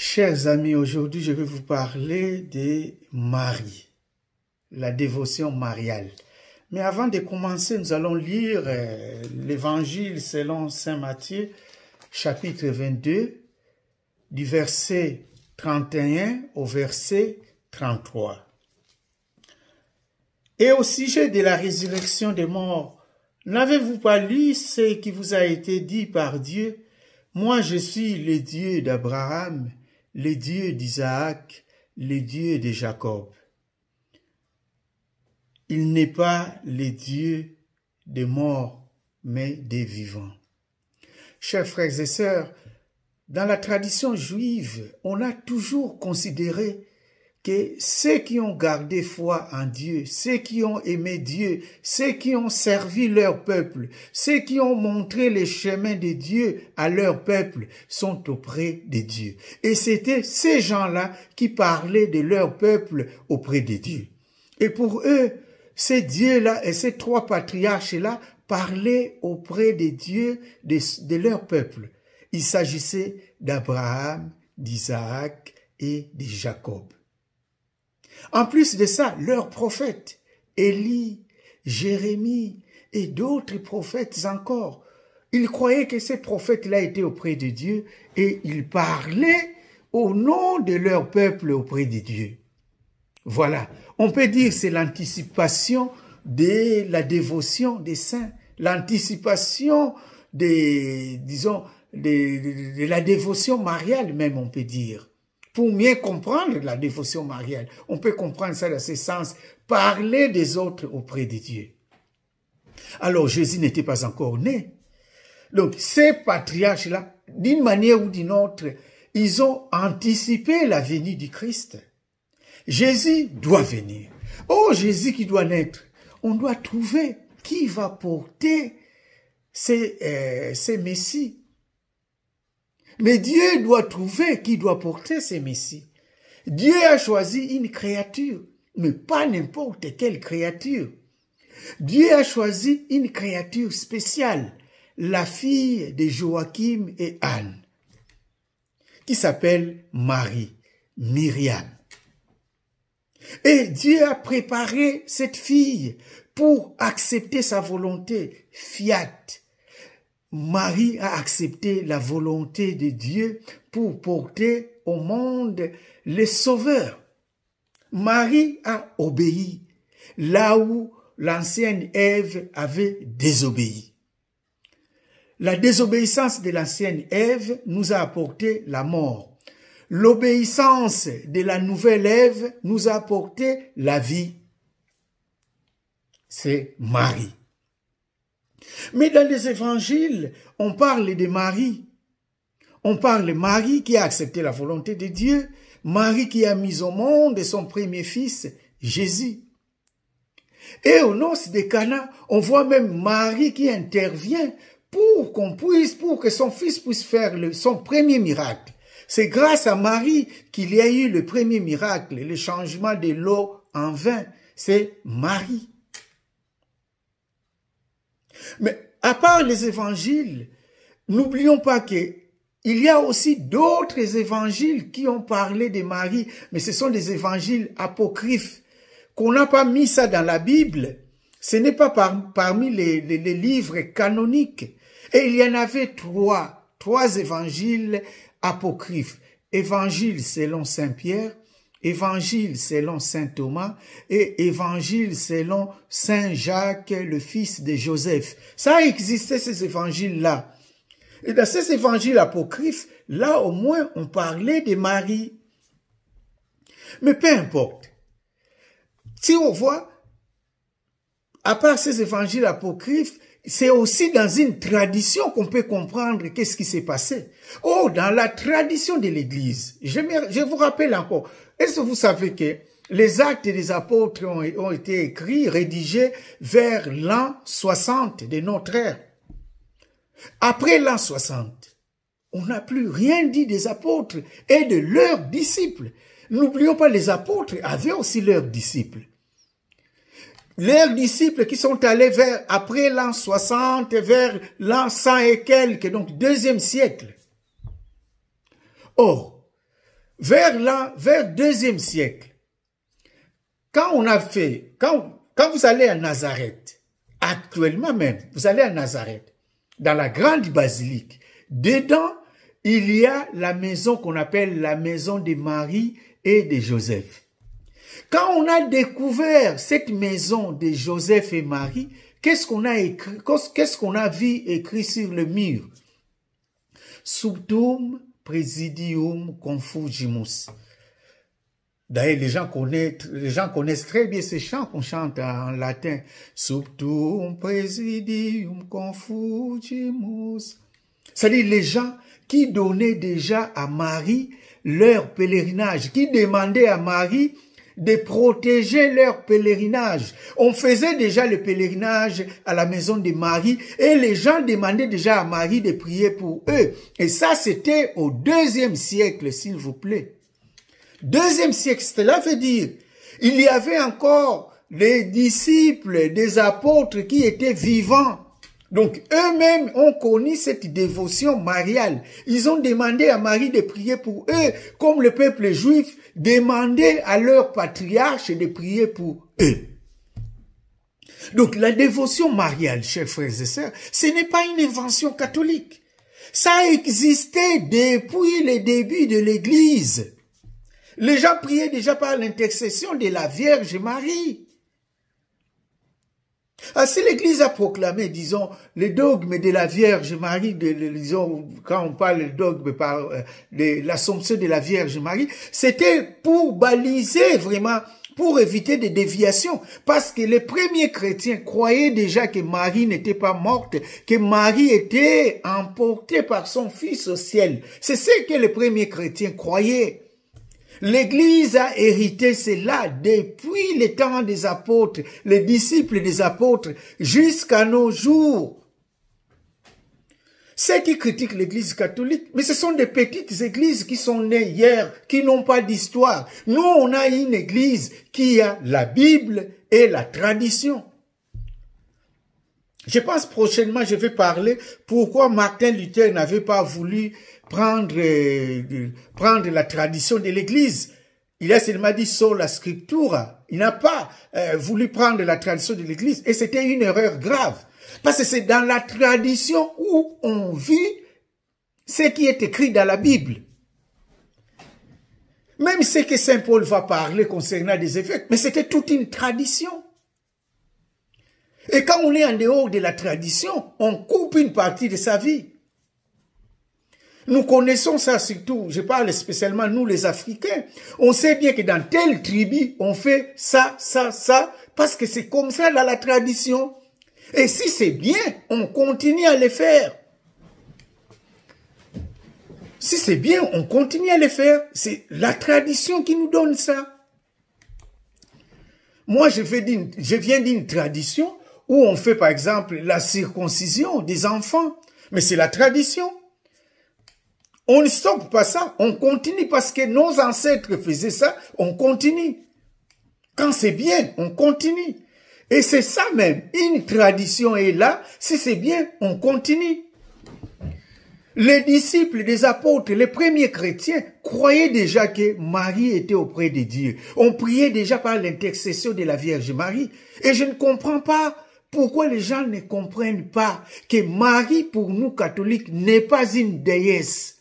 Chers amis, aujourd'hui je vais vous parler de Marie, la dévotion mariale. Mais avant de commencer, nous allons lire l'évangile selon saint Matthieu, chapitre 22, du verset 31 au verset 33. Et au sujet de la résurrection des morts, n'avez-vous pas lu ce qui vous a été dit par Dieu? Moi, je suis le Dieu d'Abraham, le Dieu d'Isaac, le Dieu de Jacob. Il n'est pas le Dieu des morts, mais des vivants. Chers frères et sœurs, dans la tradition juive, on a toujours considéré que ceux qui ont gardé foi en Dieu, ceux qui ont aimé Dieu, ceux qui ont servi leur peuple, ceux qui ont montré les chemins de Dieu à leur peuple sont auprès de Dieu. Et c'était ces gens-là qui parlaient de leur peuple auprès de Dieu. Et pour eux, ces dieux-là et ces trois patriarches-là parlaient auprès de Dieu de leur peuple. Il s'agissait d'Abraham, d'Isaac et de Jacob. En plus de ça, leurs prophètes, Élie, Jérémie et d'autres prophètes encore, ils croyaient que ces prophètes-là étaient auprès de Dieu et ils parlaient au nom de leur peuple auprès de Dieu. Voilà, on peut dire que c'est l'anticipation de la dévotion des saints, l'anticipation de la dévotion mariale même, on peut dire. Pour mieux comprendre la dévotion mariale, on peut comprendre ça dans ce sens, parler des autres auprès de Dieu. Alors Jésus n'était pas encore né. Donc ces patriarches-là, d'une manière ou d'une autre, ils ont anticipé la venue du Christ. Jésus doit venir. Oh, Jésus qui doit naître. On doit trouver qui va porter ces messies. Mais Dieu doit trouver qui doit porter ces messies. Dieu a choisi une créature, mais pas n'importe quelle créature. Dieu a choisi une créature spéciale, la fille de Joachim et Anne, qui s'appelle Marie, Myriam. Et Dieu a préparé cette fille pour accepter sa volonté, fiat. Marie a accepté la volonté de Dieu pour porter au monde les sauveurs. Marie a obéi là où l'ancienne Ève avait désobéi. La désobéissance de l'ancienne Ève nous a apporté la mort. L'obéissance de la nouvelle Ève nous a apporté la vie. C'est Marie. Mais dans les évangiles, on parle de Marie. On parle de Marie qui a accepté la volonté de Dieu, Marie qui a mis au monde son premier fils, Jésus. Et aux noces de Cana, on voit même Marie qui intervient pour que son fils puisse faire son premier miracle. C'est grâce à Marie qu'il y a eu le premier miracle, le changement de l'eau en vin. C'est Marie. Mais à part les évangiles, n'oublions pas qu'il y a aussi d'autres évangiles qui ont parlé de Marie, mais ce sont des évangiles apocryphes, qu'on n'a pas mis ça dans la Bible. Ce n'est pas parmi les livres canoniques. Et il y en avait trois évangiles apocryphes. Évangile selon Saint Pierre, Évangile selon saint Thomas et Évangile selon saint Jacques, le fils de Joseph. Ça a existé, ces évangiles-là. Et dans ces évangiles apocryphes, là au moins on parlait de Marie. Mais peu importe. Si on voit, à part ces évangiles apocryphes, c'est aussi dans une tradition qu'on peut comprendre qu'est-ce qui s'est passé. Oh, dans la tradition de l'Église, je vous rappelle encore, est-ce que vous savez que les actes des apôtres ont été écrits, rédigés vers l'an 60 de notre ère? Après l'an 60, on n'a plus rien dit des apôtres et de leurs disciples. N'oublions pas, les apôtres avaient aussi leurs disciples. Leurs disciples qui sont allés après l'an 60, vers l'an 100 et quelques, donc 2e siècle. Or, vers 2e siècle, quand vous allez à Nazareth, actuellement même, vous allez à Nazareth, dans la grande basilique, dedans, il y a la maison qu'on appelle la maison de Marie et de Joseph. Quand on a découvert cette maison de Joseph et Marie, qu'est-ce qu'on a écrit, qu'est-ce qu'on a vu écrit sur le mur? Subtum Presidium Confugimus. D'ailleurs, les gens connaissent très bien ces chants qu'on chante en latin. Subtum Presidium Confugimus. C'est-à-dire les gens qui donnaient déjà à Marie leur pèlerinage, qui demandaient à Marie de protéger leur pèlerinage. On faisait déjà le pèlerinage à la maison de Marie et les gens demandaient déjà à Marie de prier pour eux. Et ça, c'était au 2e siècle, s'il vous plaît. 2e siècle, cela veut dire, il y avait encore les disciples des apôtres qui étaient vivants. Donc, eux-mêmes ont connu cette dévotion mariale. Ils ont demandé à Marie de prier pour eux, comme le peuple juif demandait à leur patriarche de prier pour eux. Donc, la dévotion mariale, chers frères et sœurs, ce n'est pas une invention catholique. Ça a existé depuis le début de l'Église. Les gens priaient déjà par l'intercession de la Vierge Marie. Ah, si l'Église a proclamé, disons, le dogme de la Vierge Marie, disons, quand on parle de dogme par de l'Assomption de la Vierge Marie, c'était pour baliser vraiment, pour éviter des déviations. Parce que les premiers chrétiens croyaient déjà que Marie n'était pas morte, que Marie était emportée par son Fils au ciel. C'est ce que les premiers chrétiens croyaient. L'Église a hérité cela depuis les temps des apôtres, les disciples des apôtres, jusqu'à nos jours. Ceux qui critiquent l'Église catholique, mais ce sont des petites églises qui sont nées hier, qui n'ont pas d'histoire. Nous, on a une église qui a la Bible et la tradition. Je pense prochainement, je vais parler pourquoi Martin Luther n'avait pas voulu prendre la tradition de l'Église. Il a seulement dit sola scriptura. Il n'a pas voulu prendre la tradition de l'Église. Et c'était une erreur grave. Parce que c'est dans la tradition où on vit ce qui est écrit dans la Bible. Même ce que Saint Paul va parler concernant des évêques, mais c'était toute une tradition. Et quand on est en dehors de la tradition, on coupe une partie de sa vie. Nous connaissons ça surtout, je parle spécialement nous les Africains. On sait bien que dans telle tribu, on fait ça, ça, ça, parce que c'est comme ça dans la tradition. Et si c'est bien, on continue à le faire. Si c'est bien, on continue à le faire. C'est la tradition qui nous donne ça. Moi, je viens d'une tradition où on fait par exemple la circoncision des enfants. Mais c'est la tradition. On ne stoppe pas ça, on continue parce que nos ancêtres faisaient ça, on continue. Quand c'est bien, on continue. Et c'est ça même, une tradition est là, si c'est bien, on continue. Les disciples des apôtres, les premiers chrétiens, croyaient déjà que Marie était auprès de Dieu. On priait déjà par l'intercession de la Vierge Marie. Et je ne comprends pas pourquoi les gens ne comprennent pas que Marie, pour nous catholiques, n'est pas une déesse.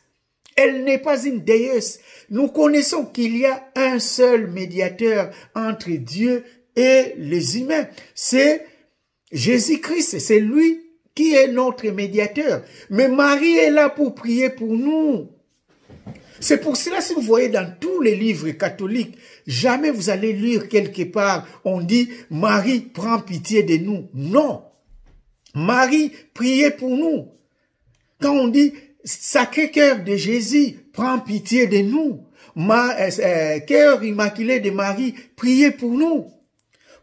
Elle n'est pas une déesse. Nous connaissons qu'il y a un seul médiateur entre Dieu et les humains. C'est Jésus-Christ. C'est lui qui est notre médiateur. Mais Marie est là pour prier pour nous. C'est pour cela, si vous voyez dans tous les livres catholiques, jamais vous allez lire quelque part, on dit « Marie, prends pitié de nous ». Non. Marie, priez pour nous. Quand on dit « Sacré-Cœur de Jésus, prends pitié de nous. Cœur immaculé de Marie, priez pour nous. »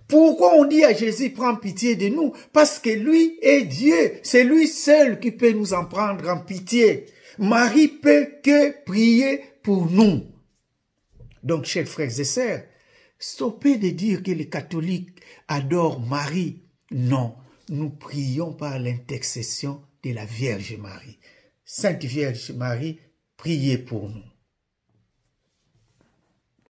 Pourquoi on dit à Jésus, prends pitié de nous? Parce que lui est Dieu. C'est lui seul qui peut nous en prendre en pitié. Marie peut que prier pour nous. Donc, chers frères et sœurs, stoppez de dire que les catholiques adorent Marie. Non, nous prions par l'intercession de la Vierge Marie. Sainte Vierge Marie, priez pour nous.